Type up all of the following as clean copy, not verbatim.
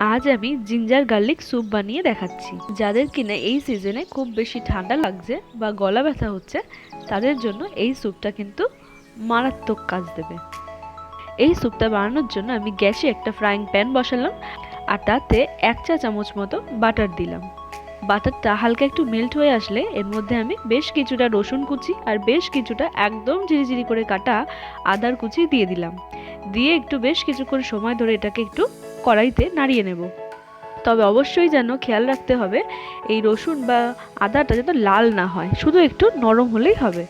আজ আমি ginger garlic soup বানিয়ে দেখাচ্ছি। যাদের কিনা এই সিজনে খুব বেশি ঠান্ডা লাগছে বা গলা ব্যথা হচ্ছে, তাদের জন্য এই স্যুপটা কিন্তু মারাত্মক কাজ দেবে। এই স্যুপটা বানানোর জন্য আমি গ্যাসে একটা ফ্রাইং প্যান বসালাম আর তাতে 1 চা চামচ মতো বাটার দিলাম। বাটারটা হালকা একটু মেল্ট হয়ে আসলে এর মধ্যে আমি বেশ কিছুটা রসুন কুচি আর বেশ কিছুটা একদম ঝিরিঝিরি করে কাটা আদার কুচি দিয়ে দিলাম। দিয়ে একটু বেশ কিছুক্ষণ সময় ধরে এটাকে একটু কড়াইতে নাড়িয়ে নেব। তবে অবশ্যই যেন খেয়াল রাখতে হবে এই রসুন বা আদাটা যেন লাল না হয়, শুধু একটু নরম হলেই হবে।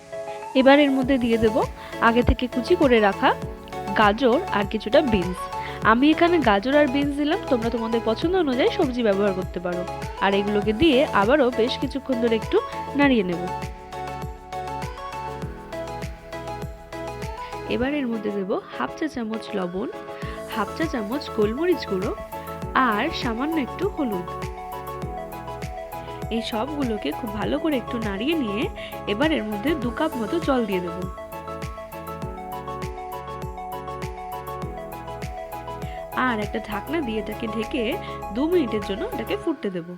এবার এর মধ্যে দিয়ে দেব আগে থেকে কুচি করে রাখা গাজর আর কিছুটা বিনস। আমি এখানে গাজর আর বিনস দিলাম, তোমরা তোমাদের পছন্দ অনুযায়ী সবজি ব্যবহার করতে পারো। আর এগুলোকে দিয়ে আবারও বেশ কিছুক্ষণ ধরে একটু নাড়িয়ে নেব। এবার এর মধ্যে দেব হাফ চা চামচ লবণ, হাফ চা চামচ গোলমরিচ গুঁড়ো আর সামান্য একটু হলুদ। এই সবগুলোকে খুব ভালো করে একটু নাড়িয়ে নিয়ে এবার এর মধ্যে 2 কাপ মতো জল দিয়ে দেব। আর একটা ঢাকনা দিয়ে এটাকে ঢেকে 2 মিনিটের জন্য এটাকে ফুটতে দেব।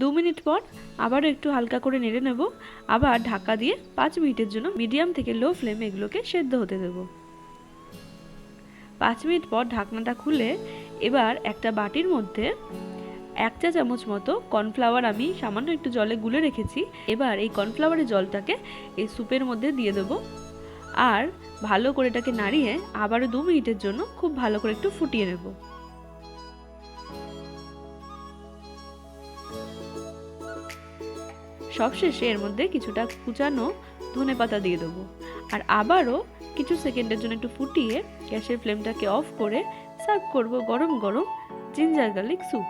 2 মিনিট পর আবার একটু হালকা করে নেড়ে নেব, আবার ঢাকা দিয়ে 5 মিনিটের জন্য মিডিয়াম থেকে লো ফ্লেমে এগুলোকে সেদ্ধ হতে দেব। 5 মিনিট পর ঢাকনাটা খুলে এবার একটা বাটির মধ্যে 1 চা চামচ মতো কর্নফ্লাওয়ার আমি সামান্য একটু জলে গুলে রেখেছি। এবার এই কর্নফ্লাওয়ারের জলটাকে এই স্যুপের মধ্যে দিয়ে দেব আর ভালো করে এটাকে নাড়িয়ে আবারও 2 মিনিটের জন্য খুব ভালো করে একটু ফুটিয়ে নেব। সবশেষে এর মধ্যে কিছুটা কুচানো ধনেপাতা দিয়ে দেবো আর আবারও কিছু সেকেন্ডের জন্য একটু ফুটিয়ে গ্যাসের ফ্লেমটাকে অফ করে সার্ভ করব গরম গরম জিঞ্জার গার্লিক স্যুপ।